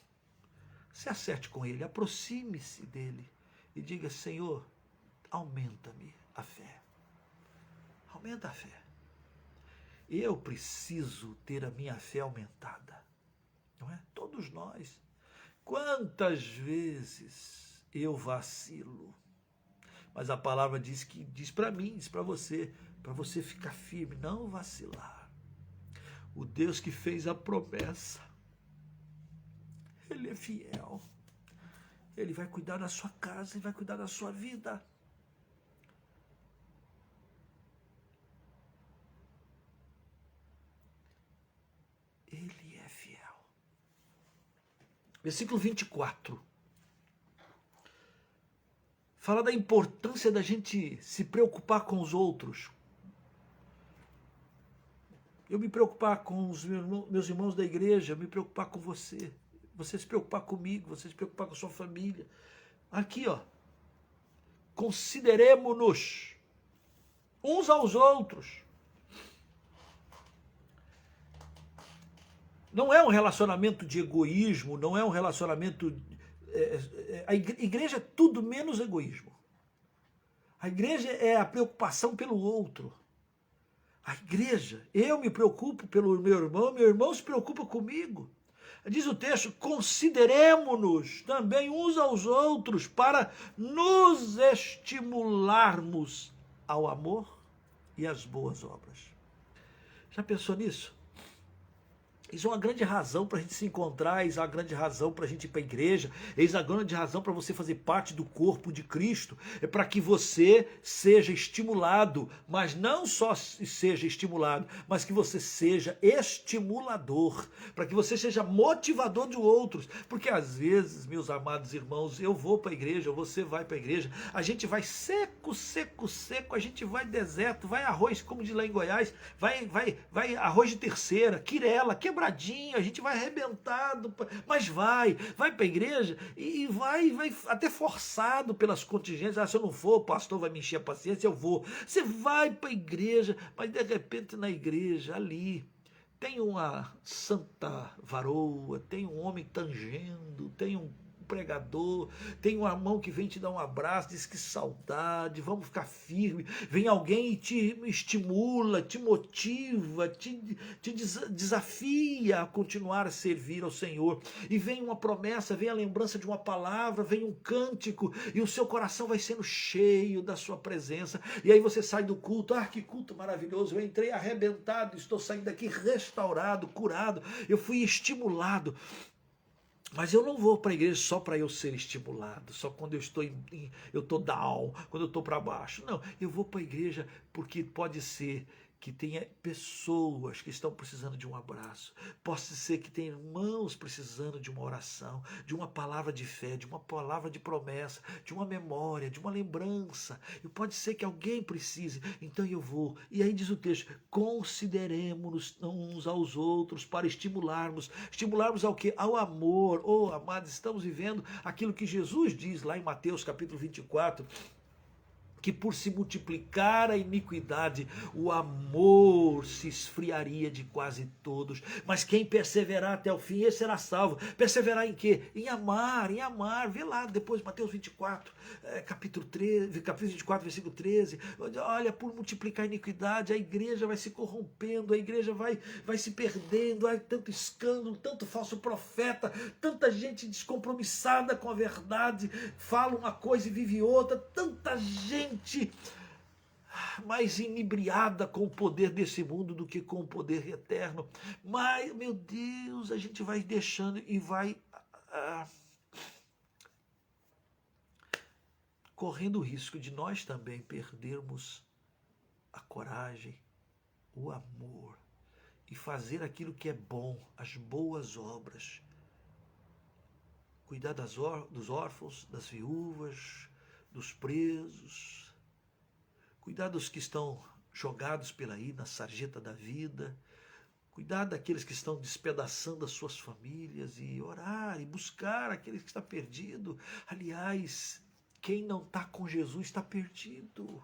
se acerte com Ele, aproxime-se dEle e diga: Senhor, aumenta-me a fé. Aumenta a fé. Eu preciso ter a minha fé aumentada. Não é? Todos nós. Quantas vezes eu vacilo? Mas a palavra diz para mim, diz para você ficar firme, não vacilar. O Deus que fez a promessa, Ele é fiel. Ele vai cuidar da sua casa, Ele vai cuidar da sua vida. Ele é fiel. Versículo 24. Fala da importância da gente se preocupar com os outros. Eu me preocupar com os meus irmãos da igreja, me preocupar com você. Você se preocupar comigo, você se preocupar com a sua família. Aqui, ó. Consideremo-nos uns aos outros. Não é um relacionamento de egoísmo, não é um relacionamento... A igreja é tudo menos egoísmo. A igreja é a preocupação pelo outro. A igreja, eu me preocupo pelo meu irmão se preocupa comigo. Diz o texto: consideremo-nos também uns aos outros para nos estimularmos ao amor e às boas obras. Já pensou nisso? Isso é uma grande razão para a gente se encontrar, isso é uma grande razão para a gente ir para a igreja, isso é uma grande razão para você fazer parte do corpo de Cristo, é para que você seja estimulado, mas não só seja estimulado, mas que você seja estimulador, para que você seja motivador de outros, porque às vezes, meus amados irmãos, eu vou para a igreja, você vai para a igreja, a gente vai seco, seco, seco, a gente vai deserto, vai arroz, como de lá em Goiás, vai arroz de terceira, quirela, quebradinho, a gente vai arrebentado, mas vai para a igreja e vai até forçado pelas contingências. Se eu não for, o pastor vai me encher a paciência, eu vou. Você vai para a igreja, mas de repente na igreja, ali, tem uma santa varoa, tem um homem tangendo, tem um pregador, tem um irmão que vem te dar um abraço, diz que saudade, vamos ficar firme, vem alguém e te estimula, te motiva, te desafia a continuar a servir ao Senhor, e vem uma promessa, vem a lembrança de uma palavra, vem um cântico, e o seu coração vai sendo cheio da sua presença, e aí você sai do culto, que culto maravilhoso, eu entrei arrebentado, estou saindo daqui restaurado, curado, eu fui estimulado. Mas eu não vou para a igreja só para eu ser estimulado, só quando eu estou down, quando eu estou para baixo. Não, eu vou para a igreja porque pode ser que tenha pessoas que estão precisando de um abraço. Pode ser que tenha irmãos precisando de uma oração, de uma palavra de fé, de uma palavra de promessa, de uma memória, de uma lembrança. E pode ser que alguém precise, então eu vou. E aí diz o texto: consideremos-nos uns aos outros para estimularmos ao quê? Ao amor. Oh, amados, estamos vivendo aquilo que Jesus diz lá em Mateus capítulo 24, que por se multiplicar a iniquidade, o amor se esfriaria de quase todos. Mas quem perseverar até o fim, esse será salvo. Perseverar em quê? Em amar. Vê lá depois, Mateus 24, capítulo 24, versículo 13. Olha, por multiplicar a iniquidade, a igreja vai se corrompendo, a igreja vai se perdendo, há tanto escândalo, tanto falso profeta, tanta gente descompromissada com a verdade, fala uma coisa e vive outra, tanta gente mais inebriada com o poder desse mundo do que com o poder eterno. Mas, meu Deus, a gente vai deixando e vai correndo o risco de nós também perdermos a coragem, o amor e fazer aquilo que é bom, as boas obras. cuidar dos órfãos, das viúvas, dos presos, cuidar dos que estão jogados pela aí na sarjeta da vida, cuidar daqueles que estão despedaçando as suas famílias e orar e buscar aqueles que estão perdidos. Aliás, quem não está com Jesus está perdido,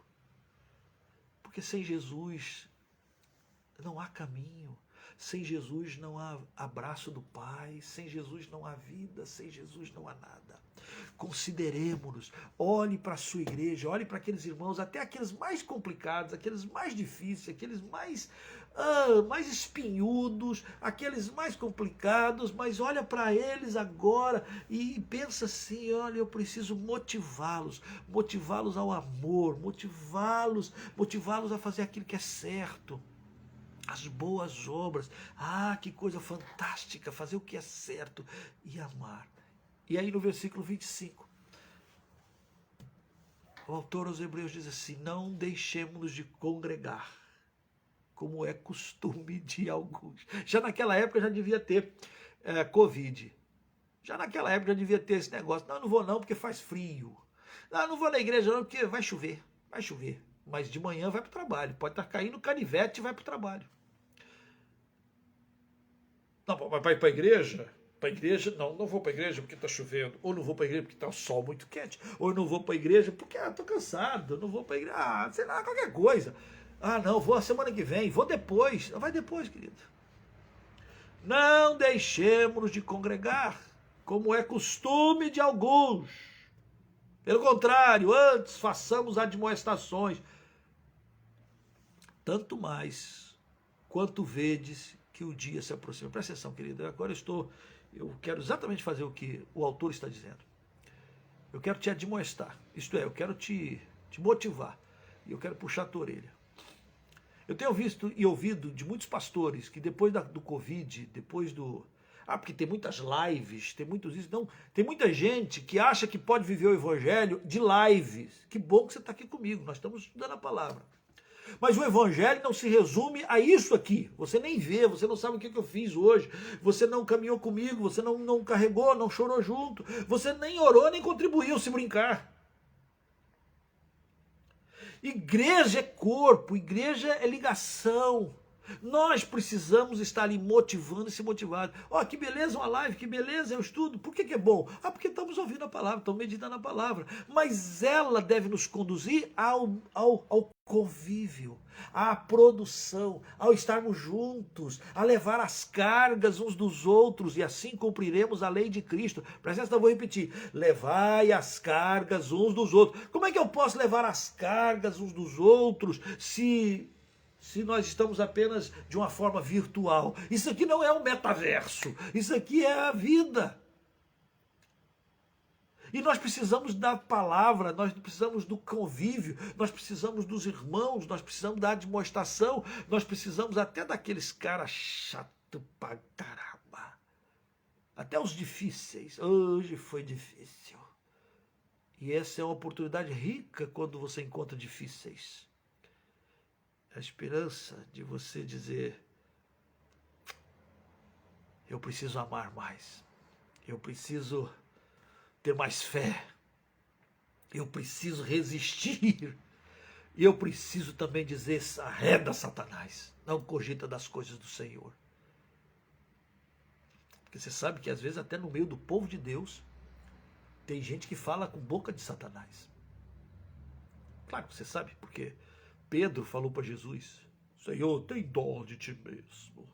porque sem Jesus não há caminho. Sem Jesus não há abraço do Pai, sem Jesus não há vida, sem Jesus não há nada. Consideremos-nos, olhe para a sua igreja, olhe para aqueles irmãos, até aqueles mais complicados, aqueles mais difíceis, aqueles mais espinhudos, aqueles mais complicados, mas olha para eles agora e pensa assim, olha, eu preciso motivá-los ao amor, motivá-los a fazer aquilo que é certo. As boas obras, que coisa fantástica, fazer o que é certo e amar. E aí no versículo 25, o autor aos Hebreus diz assim, não deixemos-nos de congregar, como é costume de alguns. Já naquela época já devia ter Covid, já naquela época já devia ter esse negócio, não vou não porque faz frio, não vou na igreja não porque vai chover, mas de manhã vai para o trabalho, pode estar caindo canivete e vai para o trabalho. Não, mas vai para a igreja? Para a igreja? Não vou para a igreja porque está chovendo. Ou não vou para a igreja porque está o sol muito quente. Ou não vou para a igreja porque estou cansado. Não vou para a igreja, sei lá, qualquer coisa. Não, vou a semana que vem, vou depois. Vai depois, querido. Não deixemos de congregar, como é costume de alguns. Pelo contrário, antes façamos admoestações. Tanto mais quanto vedes que o dia se aproxima. Presta atenção, querido. Agora eu quero exatamente fazer o que o autor está dizendo. Eu quero te admoestar. Isto é, eu quero te motivar. E eu quero puxar a tua orelha. Eu tenho visto e ouvido de muitos pastores que depois do Covid, depois do... porque tem muitas lives, tem muitos isso. Não, tem muita gente que acha que pode viver o evangelho de lives. Que bom que você está aqui comigo. Nós estamos estudando a palavra. Mas o evangelho não se resume a isso aqui. Você nem vê, você não sabe o que eu fiz hoje. Você não caminhou comigo, você não carregou, não chorou junto. Você nem orou, nem contribuiu, se brincar. Igreja é corpo, igreja é ligação. Nós precisamos estar ali motivando e se motivado. Que beleza uma live, que beleza é o estudo. Por que é bom? Porque estamos ouvindo a palavra, estamos meditando a palavra. Mas ela deve nos conduzir ao convívio, à produção, ao estarmos juntos, a levar as cargas uns dos outros e assim cumpriremos a lei de Cristo. Presta atenção, eu vou repetir. Levai as cargas uns dos outros. Como é que eu posso levar as cargas uns dos outros se nós estamos apenas de uma forma virtual? Isso aqui não é um metaverso, isso aqui é a vida. E nós precisamos da palavra, nós precisamos do convívio, nós precisamos dos irmãos, nós precisamos da admoestação, nós precisamos até daqueles caras chatos pra caramba. Até os difíceis. Hoje foi difícil. E essa é uma oportunidade rica quando você encontra difíceis. A esperança de você dizer, eu preciso amar mais, eu preciso ter mais fé, eu preciso resistir, e eu preciso também dizer, arreda Satanás, não cogita das coisas do Senhor. Porque você sabe que às vezes até no meio do povo de Deus, tem gente que fala com boca de Satanás. Claro que você sabe, porque Pedro falou para Jesus, Senhor, tem dó de ti mesmo.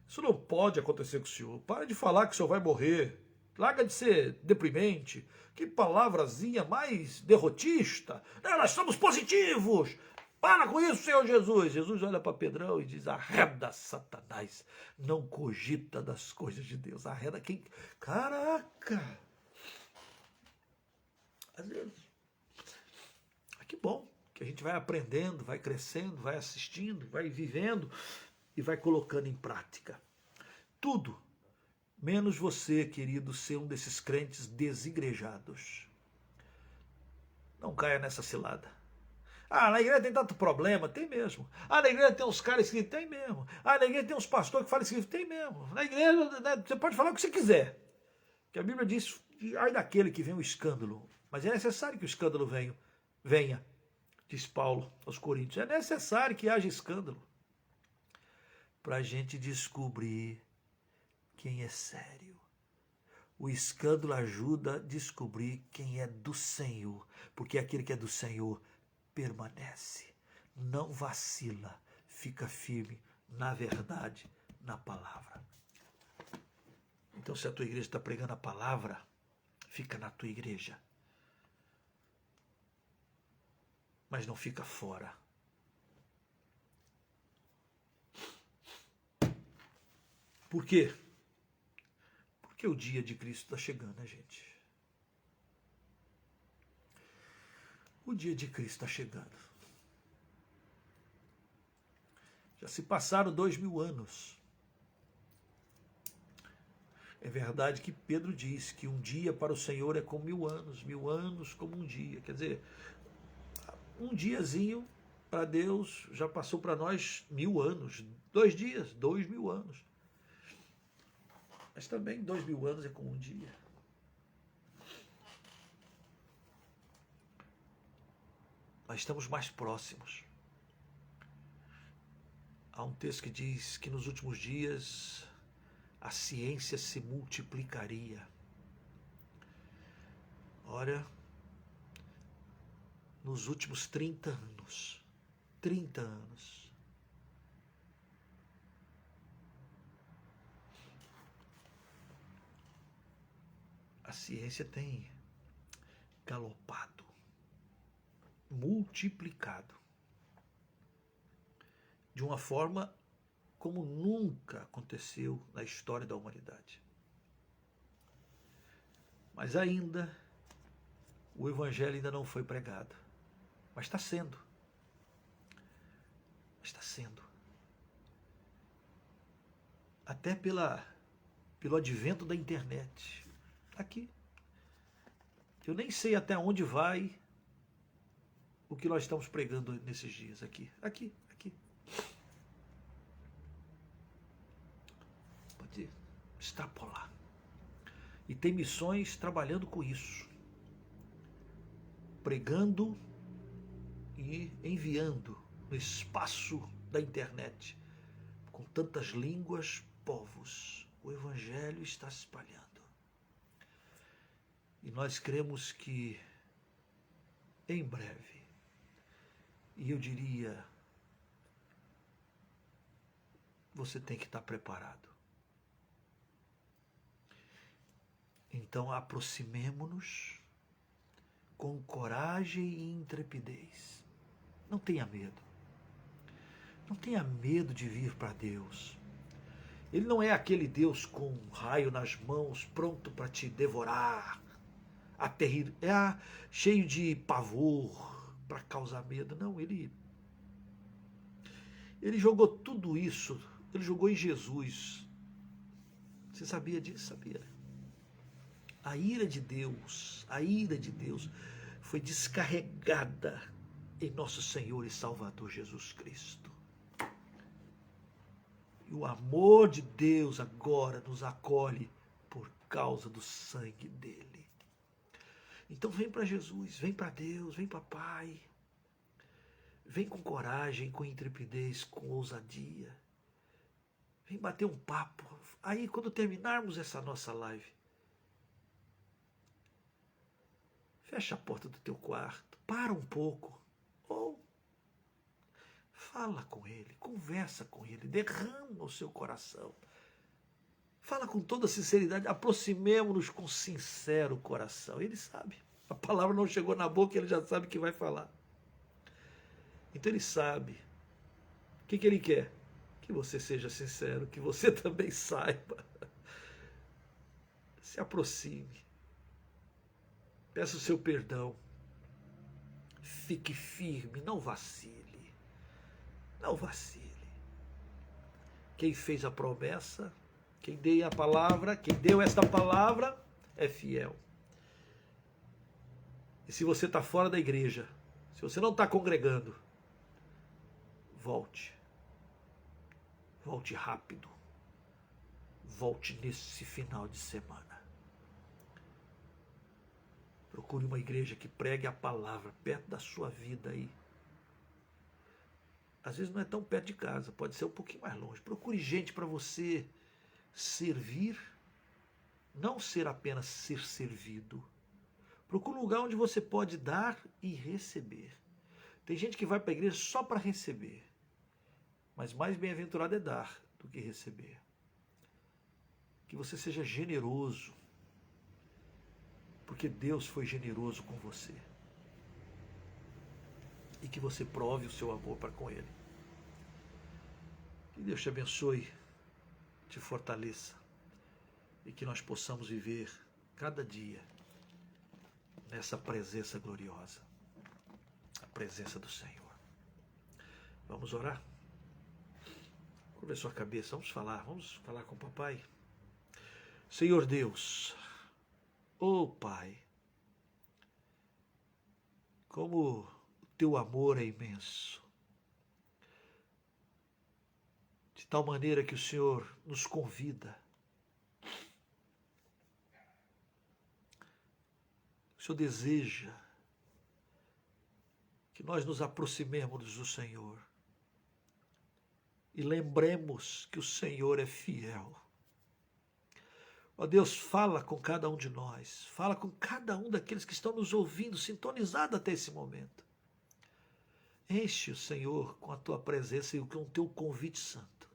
Isso não pode acontecer com o Senhor. Para de falar que o Senhor vai morrer. Larga de ser deprimente. Que palavrazinha mais derrotista. Nós somos positivos. Para com isso, Senhor Jesus. Jesus olha para Pedrão e diz, arreda Satanás. Não cogita das coisas de Deus. Arreda quem... Caraca! Às vezes... Que bom que a gente vai aprendendo, vai crescendo, vai assistindo, vai vivendo e vai colocando em prática. Tudo, menos você, querido, ser um desses crentes desigrejados. Não caia nessa cilada. Na igreja tem tanto problema, tem mesmo. Na igreja tem uns caras que tem mesmo. Na igreja tem uns pastores que falam escrito, tem mesmo. Na igreja, né, você pode falar o que você quiser. Que a Bíblia diz, ai daquele que vem o escândalo. Mas é necessário que o escândalo venha, diz Paulo aos Coríntios. É necessário que haja escândalo para a gente descobrir quem é sério. O escândalo ajuda a descobrir quem é do Senhor, porque aquele que é do Senhor permanece, não vacila, fica firme na verdade, na palavra. Então, se a tua igreja está pregando a palavra, fica na tua igreja, mas não fica fora. Por quê? Porque o dia de Cristo está chegando, né, gente? O dia de Cristo está chegando. Já se passaram 2000 anos. É verdade que Pedro diz que um dia para o Senhor é como 1000 anos como um dia. Quer dizer, um diazinho para Deus já passou para nós 1000 anos. 2 dias, 2000 anos. Mas também 2000 anos é como um dia. Mas estamos mais próximos. Há um texto que diz que nos últimos dias a ciência se multiplicaria. Ora, nos últimos 30 anos, a ciência tem galopado, multiplicado, de uma forma como nunca aconteceu na história da humanidade. Mas ainda, o evangelho ainda não foi pregado. Mas está sendo. Está sendo. Até pelo advento da internet. Aqui. Eu nem sei até onde vai o que nós estamos pregando nesses dias. Aqui. Pode extrapolar. E tem missões trabalhando com isso. Pregando e enviando no espaço da internet, com tantas línguas, povos, o evangelho está se espalhando. E nós cremos que em breve, e eu diria, você tem que estar preparado. Então aproximemo-nos com coragem e intrepidez. Não tenha medo. Não tenha medo de vir para Deus. Ele não é aquele Deus com um raio nas mãos, pronto para te devorar, cheio de pavor, para causar medo. Não, ele jogou tudo isso, ele jogou em Jesus. Você sabia disso? Sabia. A ira de Deus foi descarregada em nosso Senhor e Salvador Jesus Cristo. E o amor de Deus agora nos acolhe por causa do sangue dele. Então vem para Jesus, vem para Deus, vem para Pai. Vem com coragem, com intrepidez, com ousadia. Vem bater um papo. Aí quando terminarmos essa nossa live, fecha a porta do teu quarto, para um pouco, ou fala com ele, conversa com ele, derrama o seu coração. Fala com toda sinceridade, aproximemo-nos com sincero coração. Ele sabe, a palavra não chegou na boca, ele já sabe o que vai falar. Então ele sabe. O que ele quer? Que você seja sincero, que você também saiba. Se aproxime. Peça o seu perdão. Fique firme, não vacile. Não vacile. Quem fez a promessa, quem deu esta palavra, é fiel. E se você está fora da igreja, se você não está congregando, volte. Volte rápido. Volte nesse final de semana. Procure uma igreja que pregue a palavra perto da sua vida aí. Às vezes não é tão perto de casa, pode ser um pouquinho mais longe. Procure gente para você servir, não ser apenas ser servido. Procure um lugar onde você pode dar e receber. Tem gente que vai para a igreja só para receber, mas mais bem-aventurado é dar do que receber. Que você seja generoso, porque Deus foi generoso com você. E que você prove o seu amor para com Ele. Que Deus te abençoe, te fortaleça e que nós possamos viver cada dia nessa presença gloriosa, a presença do Senhor. Vamos orar? Curva a sua cabeça, vamos falar com o papai. Senhor Deus, ó Pai, como o teu amor é imenso, de tal maneira que o Senhor nos convida. O Senhor deseja que nós nos aproximemos do Senhor e lembremos que o Senhor é fiel. Ó Deus, fala com cada um de nós, fala com cada um daqueles que estão nos ouvindo, sintonizados até esse momento. Enche o Senhor com a tua presença e com o teu convite santo.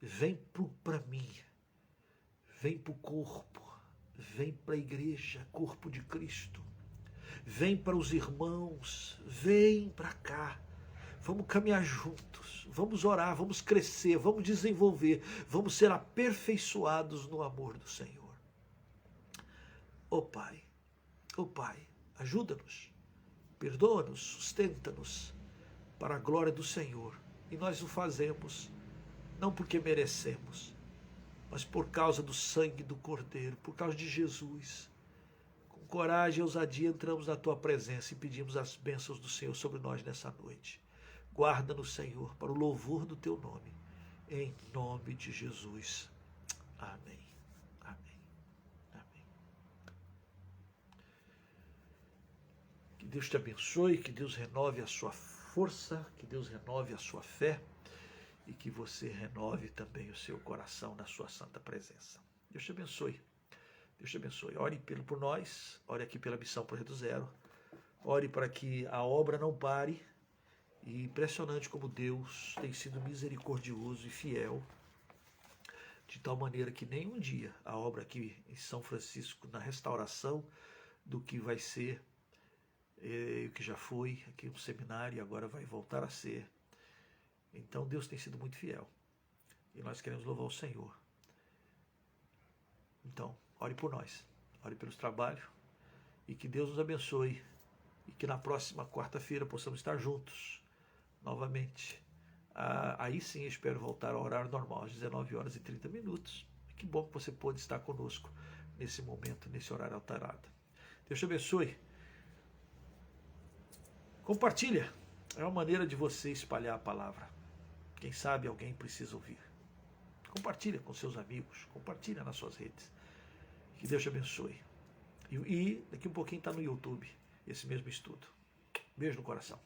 Vem para mim, vem para o corpo, vem para a igreja, corpo de Cristo. Vem para os irmãos, vem para cá. Vamos caminhar juntos, vamos orar, vamos crescer, vamos desenvolver, vamos ser aperfeiçoados no amor do Senhor. Ó Pai, ajuda-nos, perdoa-nos, sustenta-nos para a glória do Senhor. E nós o fazemos não porque merecemos, mas por causa do sangue do Cordeiro, por causa de Jesus. Com coragem e ousadia entramos na tua presença e pedimos as bênçãos do Senhor sobre nós nessa noite. Guarda-nos, Senhor, para o louvor do teu nome, em nome de Jesus. Amém. Amém. Amém. Que Deus te abençoe, que Deus renove a sua força, que Deus renove a sua fé e que você renove também o seu coração na sua santa presença. Deus te abençoe. Deus te abençoe. Ore por nós, ore aqui pela Missão Projeto Zero, ore para que a obra não pare. E impressionante como Deus tem sido misericordioso e fiel, de tal maneira que nem um dia a obra aqui em São Francisco, na restauração do que vai ser, o que já foi aqui um seminário e agora vai voltar a ser. Então Deus tem sido muito fiel e nós queremos louvar o Senhor. Então, ore por nós, ore pelos trabalhos e que Deus nos abençoe e que na próxima quarta-feira possamos estar juntos novamente. Aí sim eu espero voltar ao horário normal, às 19h30. Que bom que você pôde estar conosco nesse momento, nesse horário alterado. Deus te abençoe. Compartilha. É uma maneira de você espalhar a palavra. Quem sabe alguém precisa ouvir. Compartilha com seus amigos, compartilha nas suas redes. Que Deus te abençoe. E daqui um pouquinho está no YouTube esse mesmo estudo. Beijo no coração.